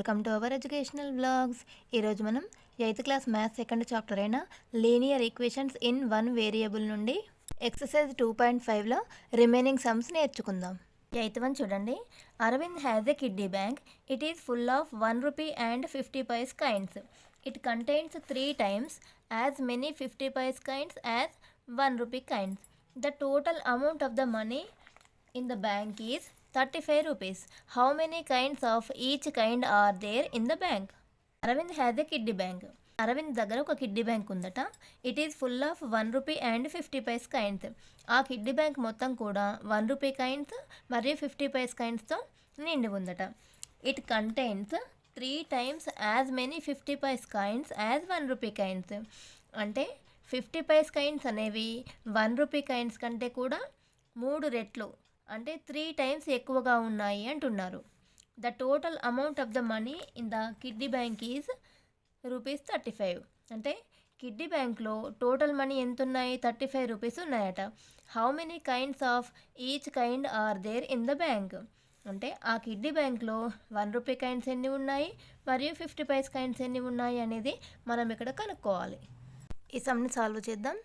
Welcome to our educational vlogs. ఈరోజు మనం 8th class maths second chapter అయిన linear equations in one variable నుండి exercise 2.5లో remaining sums నేర్చుకుందాం. 8th వన్ చూడండి. Aravind has a kiddy bank. It is full of 1 rupee and 50 paise coins. It contains 3 times as many 50 paise coins as 1 rupee coins. The total amount of the money in the bank is 35 rupees. How many kinds of each kind are there in the bank? Arvind has a kiddy bank. Arvind దగ్గర ఒక kiddy bank ఉందట. It is full of 1 rupee and 50 paise coins. ఆ kiddy bank మొత్తం కూడా 1 rupee coins మరియు 50 paise coinsతో నిండి ఉందట. It contains 3 times as many 50 paise coins as 1 rupee coins. అంటే 50 paise coins అనేవి 1 rupee coins కంటే కూడా 3 రెట్లు అంటే 3 times ఎక్కువగా ఉన్నాయి అంటున్నారు. The total amount of the money in the kiddy bank is rupees 35. అంటే కిడ్డీ బ్యాంక్లో టోటల్ మనీ ఎంత ఉన్నాయి? 35 రూపీస్ ఉన్నాయట. How many kinds of each kind are there in the bank. అంటే ఆ కిడ్డీ బ్యాంక్లో 1 rupee కైండ్స్ ఎన్ని ఉన్నాయి మరియు 50 paise కైండ్స్ ఎన్ని ఉన్నాయి అనేది మనం ఇక్కడ కనుక్కోవాలి. ఈ సమ్ని సాల్వ్ చేద్దాం.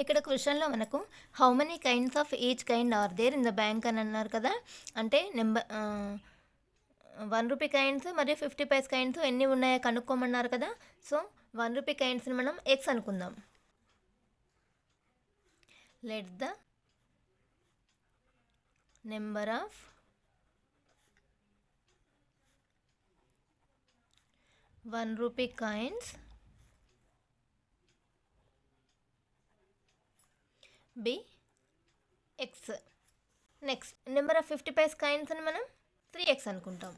ఇక్కడ క్వశ్చన్లో మనకు how many kinds of each kind are there in the bank అని అన్నారు కదా. అంటే 1 rupee కైండ్స్ మరియు 50 paise కైండ్స్ ఎన్ని ఉన్నాయో కనుక్కోమన్నారు కదా. సో 1 rupee కైండ్స్ని మనం ఎక్స్ అనుకుందాం. Let the number of 1 rupee coins be x. Next number of 50 paise coins అని మనం 3x అనుకుంటాం.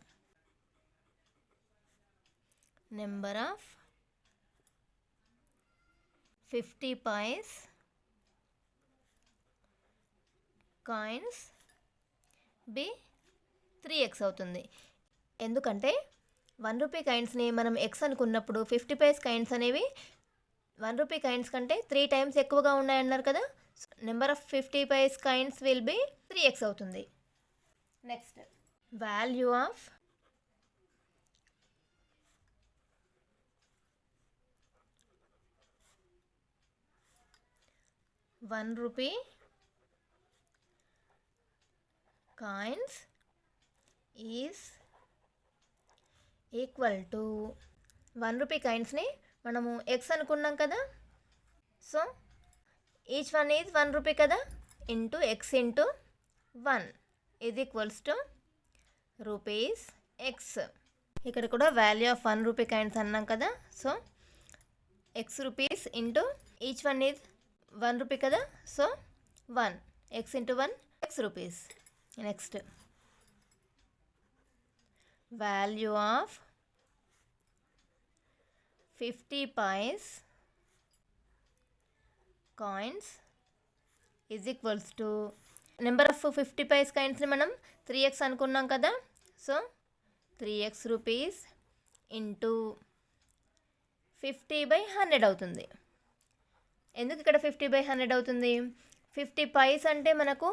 Number of 50 paise coins be 3x అవుతుంది. ఎందుకంటే 1 rupee coinsని మనం ఎక్స్ అనుకున్నప్పుడు 50 paise coins అనేవి 1 rupee coins కంటే 3 times ఎక్కువగా ఉన్నాయన్నారు కదా. Number of 50 paise coins will be 3x అవుతుంది. Next value of 1 rupee coins is equal to 1 rupee coinsని మనము ఎక్స్ అనుకున్నాం కదా. So each one is 1 rupee కదా, into X into 1 is equals to rupees X. ఇక్కడ కూడా వాల్యూ ఆఫ్ 1 rupee coins అన్నాం కదా. So X rupees into each one is 1 rupee కదా. So 1 X into 1 X rupees. Next value of 50 paise coins is equals to number of 50 paise coinsని మనం 3x అనుకున్నాం కదా. So 3x rupees into 50/100 అవుతుంది. ఎందుకు ఇక్కడ 50/100 అవుతుంది? 50 paise అంటే మనకు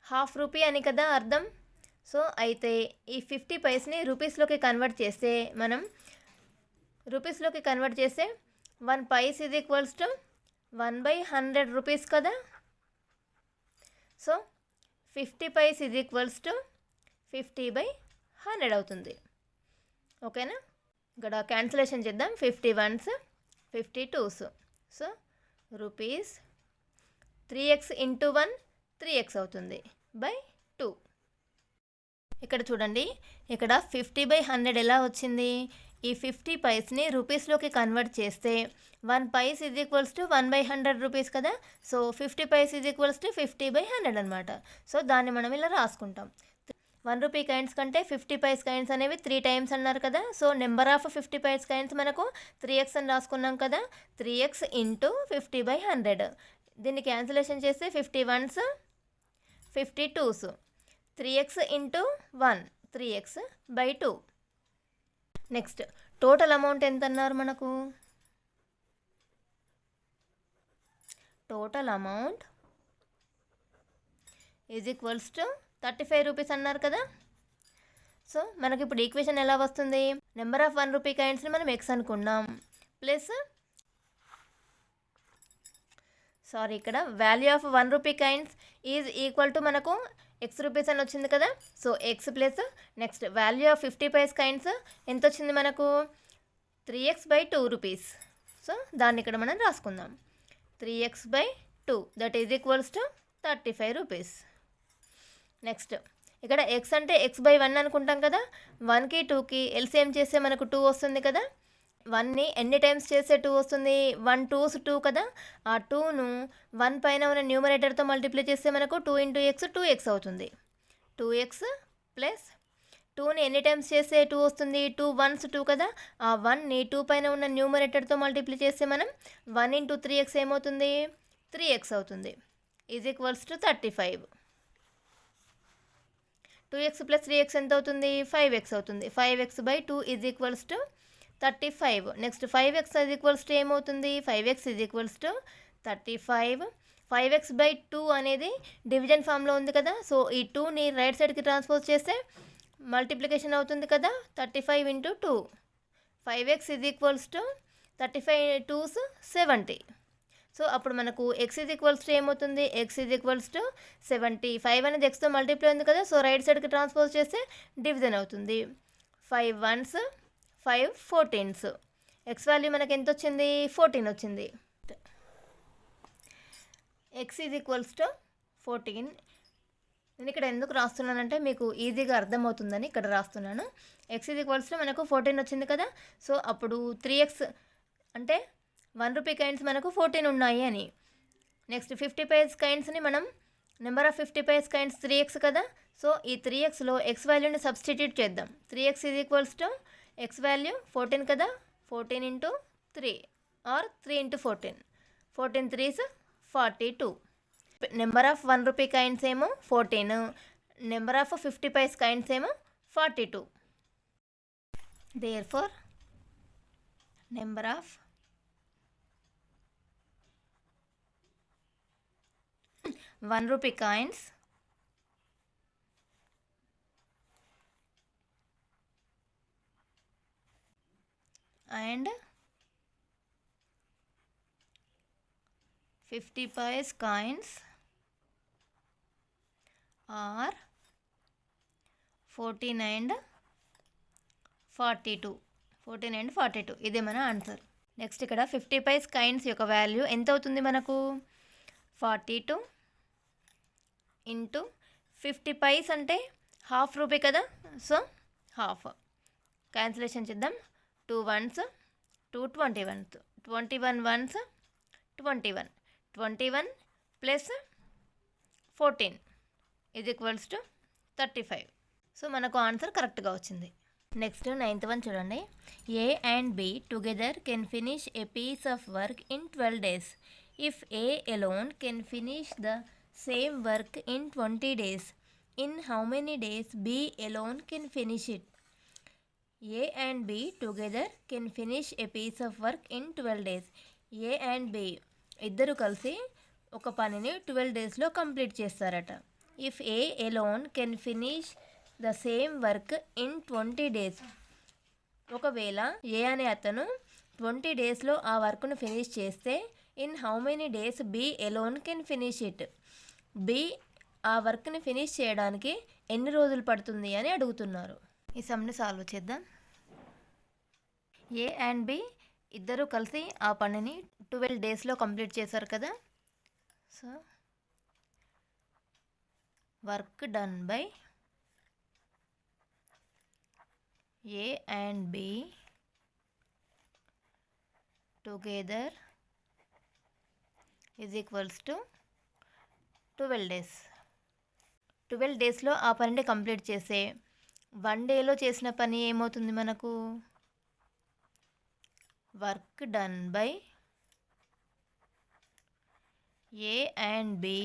1/2 rupee అని కదా అర్థం. సో అయితే ఈ 50 paiseni రూపీస్లోకి కన్వర్ట్ చేస్తే మనం రూపీస్లోకి కన్వర్ట్ చేస్తే 1 paise is equals to 1/100 rupees కదా. So 50 paise is equals to 50/100 అవుతుంది. ఓకేనా? ఇక్కడ క్యాన్సిలేషన్ చేద్దాం. 50 ones 50 twos. So rupees 3x into 1 3x అవుతుంది బై 2. ఇక్కడ చూడండి, ఇక్కడ 50/100 ఎలా వచ్చింది? ఈ 50 paiseni రూపీస్లోకి కన్వర్ట్ చేస్తే 1 paise is equals to 1/100 rupees కదా. So 50 paise is equals to 50/100 అనమాట. సో దాన్ని మనం ఇలా రాసుకుంటాం. 1 rupee coins కంటే 50 paise coins అనేవి 3 times అన్నారు కదా. So number of 50 paise coins మనకు 3x అని రాసుకున్నాం కదా. 3x into 50/100. దీన్ని క్యాన్సిలేషన్ చేస్తే 50 ones 50 twos. 3x into 1 3x/2. Next total amount ఎంత అన్నారు మనకు? Total amount is equals to 35 rupees అన్నారు కదా. సో మనకి ఇప్పుడు ఈక్వేషన్ ఎలా వస్తుంది, నెంబర్ ఆఫ్ 1 రూపీ కాయిన్స్ని మనం ఎక్స్ అనుకున్నాం ప్లస్ ఇక్కడ value of 1 rupee coins is equal to మనకు ఎక్స్ రూపీస్ అని వచ్చింది కదా. So x plus next value of 50 paise coins ఎంత వచ్చింది మనకు 3x/2 రూపీస్. సో దాన్ని ఇక్కడ మనం రాసుకుందాం 3x/2 that is equals to 35 rupees. Next ఇక్కడ ఎక్స్ అంటే x/1 అనుకుంటాం కదా, 1కి 2కి ఎల్సిఎం చేస్తే మనకు 2 వస్తుంది కదా. 1ని ఎన్ని టైమ్స్ చేస్తే 2 వస్తుంది, 1 2s 2 కదా. ఆ 2ను 1 పైన ఉన్న న్యూమరేటర్తో మల్టిప్లై చేస్తే మనకు 2 × x 2x అవుతుంది. 2x ప్లస్ 2ని ఎన్ని టైమ్స్ చేస్తే 2 వస్తుంది, 2 1s 2 కదా. ఆ 1ని 2 పైన ఉన్న న్యూమరేటర్తో మల్టిప్లై చేస్తే మనం 1 × 3x ఏమవుతుంది, 3x అవుతుంది. Is equals to 35. 2x plus 3x ఎంత అవుతుంది, 5x అవుతుంది. 5x/2 is equals to 35. Next 5x is equals to ఏమవుతుంది, 5x is equals to 35. 5x/2 అనేది డివిజన్ ఫామ్లో ఉంది కదా. సో ఈ 2ని రైట్ సైడ్కి ట్రాన్స్పోజ్ చేస్తే మల్టిప్లికేషన్ అవుతుంది కదా, 35 × 2. 5x is equals to 35 2s 70. So అప్పుడు మనకు x ఈజ్ ఈక్వల్స్ టు ఏమవుతుంది, x ఈజ్ ఈక్వల్స్ టు 70. 5 అనేది xతో మల్టిప్లై ఉంది కదా. సో రైట్ సైడ్కి ట్రాన్స్పోజ్ చేస్తే డివిజన్ అవుతుంది. 5 1s 5 14s. x వాల్యూ మనకి ఎంత వచ్చింది, 14 వచ్చింది. x is equals to 14. నేను ఇక్కడ ఎందుకు రాస్తున్నానంటే మీకు ఈజీగా అర్థమవుతుందని ఇక్కడ రాస్తున్నాను. x ఈజ్ ఈక్వల్స్ టు మనకు 14 వచ్చింది కదా. సో అప్పుడు 3x అంటే 1 రూపీ కాయిన్స్ మనకు 14 ఉన్నాయి అని. నెక్స్ట్ 50 పైస్ కాయిన్స్ని మనం number of 50 paise coins 3x కదా. సో ఈ 3xలో x వాల్యూని సబ్స్టిట్యూట్ చేద్దాం. 3x is equals to x value 14 కదా, 14 × 3 or 3 × 14. 14 3s 42. Number of 1 rupee coins ఏమో 14, నెంబర్ ఆఫ్ 50 పైస్ కాయిన్స్ ఏమో 42. Therefore number of 1 rupee coins and 50 paise coins are 14 and 42. 14 and 42 ఇదే మన answer. Next ఇక్కడ 50 paise coins యొక్క value ఎంత అవుతుంది మనకు, 42 × 50 పైస్ అంటే హాఫ్ రూపీ కదా. సో హాఫ్ క్యాన్సిలేషన్ చేద్దాం. 2 1s 2 21s 21 1s 21. 21 plus 14 is equals to 35. So మనకు ఆన్సర్ కరెక్ట్గా వచ్చింది. నెక్స్ట్ 9th వన్ చూడండి. A and B together can finish a piece of work in 12 days. If A alone can finish the same work in 20 days, in how many days B alone can finish it? A and B together can finish a piece of work in 12 days. A and B ఇద్దరు కలిసి ఒక పనిని 12 డేస్లో complete చేస్తారట. If A alone can finish the same work in 20 days, ఒకవేళ ఏ అనే అతను 20 డేస్లో ఆ వర్క్ను ఫినిష్ చేస్తే in how many days B alone can finish it, B ఆ వర్క్ని ఫినిష్ చేయడానికి ఎన్ని రోజులు పడుతుంది అని అడుగుతున్నారు. ఈ సమ్ని సాల్వ్ చేద్దాం. ఏ అండ్ బి ఇద్దరు కలిసి ఆ పనిని 12 డేస్లో కంప్లీట్ చేశారు కదా. So work done by A and B together is equals to 12 days. 12 డేస్లో ఆ పనిని కంప్లీట్ చేసే 1 డేలో చేసిన పని ఏమవుతుంది మనకు, work done by A and B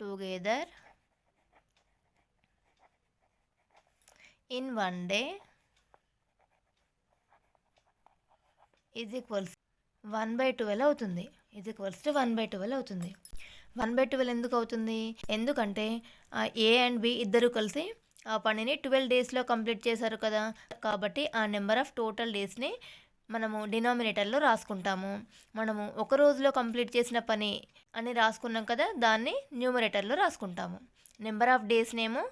together in 1 day is equals 1/12 అవుతుంది. ఈజ్ ఈక్వల్స్ టు 1/12 అవుతుంది. 1/12 ఎందుకు అవుతుంది, ఎందుకంటే ఏ అండ్ బి ఇద్దరు కలిసి ఆ పనిని 12 డేస్లో కంప్లీట్ చేశారు కదా, కాబట్టి ఆ నెంబర్ ఆఫ్ టోటల్ డేస్ని మనము డినామినేటర్లో రాసుకుంటాము. మనము ఒక రోజులో కంప్లీట్ చేసిన పని అని రాసుకున్నాం కదా, దాన్ని న్యూమరేటర్లో రాసుకుంటాము. నెంబర్ ఆఫ్ డేస్నేమో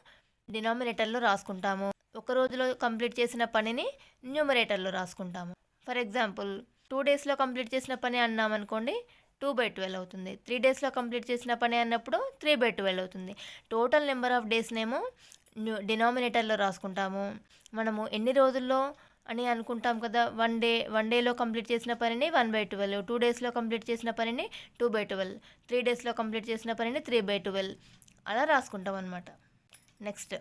డినామినేటర్లో రాసుకుంటాము, ఒక రోజులో కంప్లీట్ చేసిన పనిని న్యూమరేటర్లో రాసుకుంటాము. ఫర్ ఎగ్జాంపుల్ 2 డేస్లో కంప్లీట్ చేసిన పని అన్నామనుకోండి, 2/12 అవుతుంది. 3 డేస్లో కంప్లీట్ చేసిన పని అన్నప్పుడు 3/12 అవుతుంది. టోటల్ నెంబర్ ఆఫ్ డేస్నేమో డినామినేటర్లో రాసుకుంటాము. మనము ఎన్ని రోజుల్లో అని అనుకుంటాం కదా, వన్ డేలో కంప్లీట్ చేసిన పనిని 1/12, 2 డేస్లో కంప్లీట్ చేసిన పనిని 2/12, 3 డేస్లో కంప్లీట్ చేసిన పనిని 3/12 అలా రాసుకుంటాం అన్నమాట. Next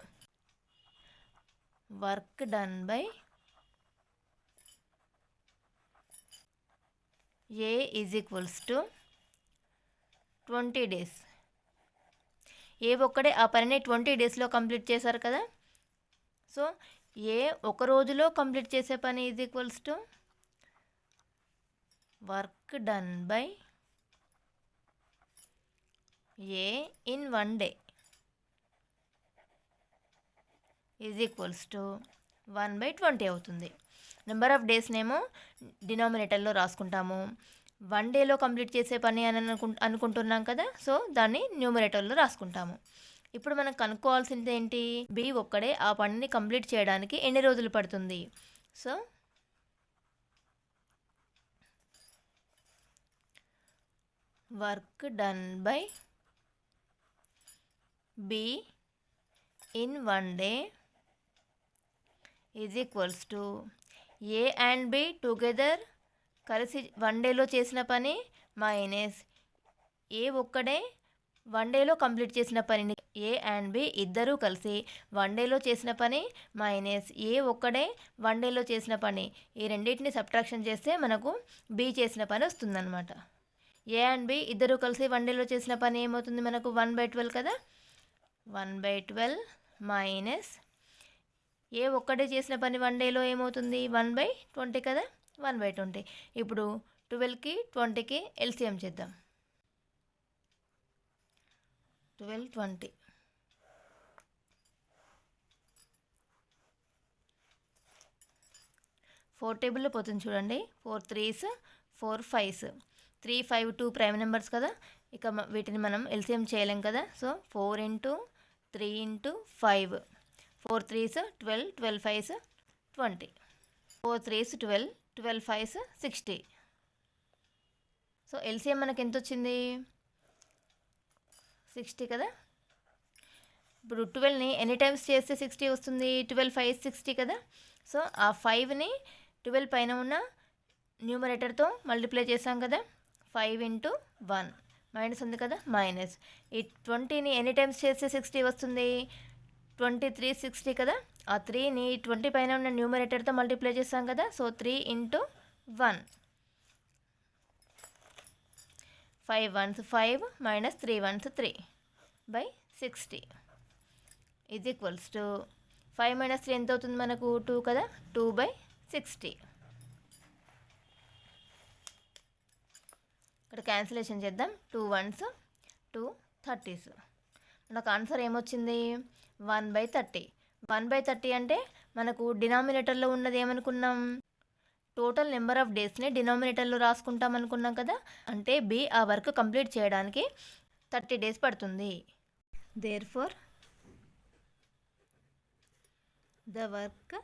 work done by A is equals to 20 days. A ఒక్కడే ఆ పనిని 20 డేస్లో కంప్లీట్ చేశారు కదా, సో ఏ ఒక రోజులో కంప్లీట్ చేసే పని is equals to work done by A in 1 day is equals to 1/20 అవుతుంది. నెంబర్ ఆఫ్ డేస్నేమో డినామినేటర్లో రాసుకుంటాము. 1 డేలో కంప్లీట్ చేసే పని అని అనుకుంటున్నాం కదా, సో దాన్ని న్యూమరేటర్లో రాసుకుంటాము. ఇప్పుడు మనం కనుక్కోవాల్సింది ఏంటి, బి ఒక్కడే ఆ పనిని కంప్లీట్ చేయడానికి ఎన్ని రోజులు పడుతుంది. So work done by B in 1 day is equals to A and B together కలిసి 1 డేలో చేసిన పని మైనస్ ఏ ఒక్కడే 1 డేలో కంప్లీట్ చేసిన పనిని ఏ అండ్ బి ఇద్దరూ కలిసి 1 డేలో చేసిన పని మైనస్ ఏ ఒక్కడే 1 డేలో చేసిన పని, ఈ రెండింటిని సబ్ట్రాక్షన్ చేస్తే మనకు బి చేసిన పని వస్తుందన్నమాట. ఏ అండ్ బి ఇద్దరూ కలిసి 1 డేలో చేసిన పని ఏమవుతుంది మనకు 1/12 కదా, 1/12 మైనస్ ఏ ఒక్కడే చేసిన పని 1 డేలో ఏమవుతుంది 1/20 కదా, 1/20. ఇప్పుడు 12కి 20కి ఎల్సిఎం చేద్దాం. 12 20 4 టేబుల్లో పోతుంది చూడండి. 4 3s 4 5s, 3 5 2 ప్రైమ్ నెంబర్స్ కదా, ఇక వీటిని మనం ఎల్సిఎం చేయలేం కదా, so 4 × 3 × 5, 4 3s 12, 12 5s 20, 4 3s 12, 12 5s 60. So LCM మనకి ఎంత వచ్చింది 60 కదా. ఇప్పుడు 12ని ఎన్ని టైమ్స్ చేస్తే 60 వస్తుంది, 12 5 60 కదా. సో ఆ 5ని 12 పైన ఉన్న న్యూమరేటర్తో మల్టిప్లై చేసాం కదా, 5 × 1 మైనస్ ఉంది కదా, మైనస్ ఈ 20ని ఎన్ని టైమ్స్ చేస్తే 60 వస్తుంది, 23 60 కదా. ఆ 3ని 20 పైన ఉన్న న్యూమరేటర్తో మల్టిప్లై చేస్తాం కదా, so 3 × 1, 5 1s 5 minus 3 1s 3/60 is equals to 5 - 3 ఎంత అవుతుంది మనకు 2 కదా, 2/60. ఇక్కడ క్యాన్సిలేషన్ చేద్దాం, 2 1s 2 30s. మనకు ఆన్సర్ ఏమొచ్చింది 1/30. 1/30 అంటే మనకు డినామినేటర్లో ఉన్నది ఏమనుకున్నాం, టోటల్ నెంబర్ ఆఫ్ డేస్ని డినామినేటర్లో రాసుకుంటాం అనుకున్నాం కదా, అంటే బి ఆ వర్క్ కంప్లీట్ చేయడానికి 30 డేస్ పడుతుంది. Therefore the work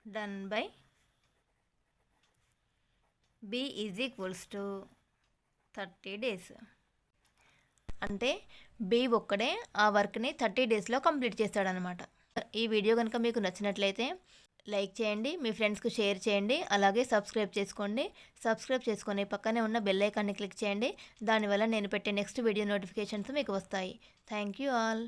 done by B is equals to 30 days. అంటే బి ఒక్కడే ఆ వర్క్ని 30 డేస్లో కంప్లీట్ చేస్తాడనమాట. ఈ వీడియో కనుక మీకు నచ్చినట్లయితే లైక్ చేయండి, మీ ఫ్రెండ్స్కి షేర్ చేయండి, అలాగే సబ్స్క్రైబ్ చేసుకోండి. సబ్స్క్రైబ్ చేసుకొని పక్కనే ఉన్న బెల్ ఐకాన్ని క్లిక్ చేయండి. దానివల్ల నేను పెట్టే నెక్స్ట్ వీడియో నోటిఫికేషన్స్ మీకు వస్తాయి. Thank you all.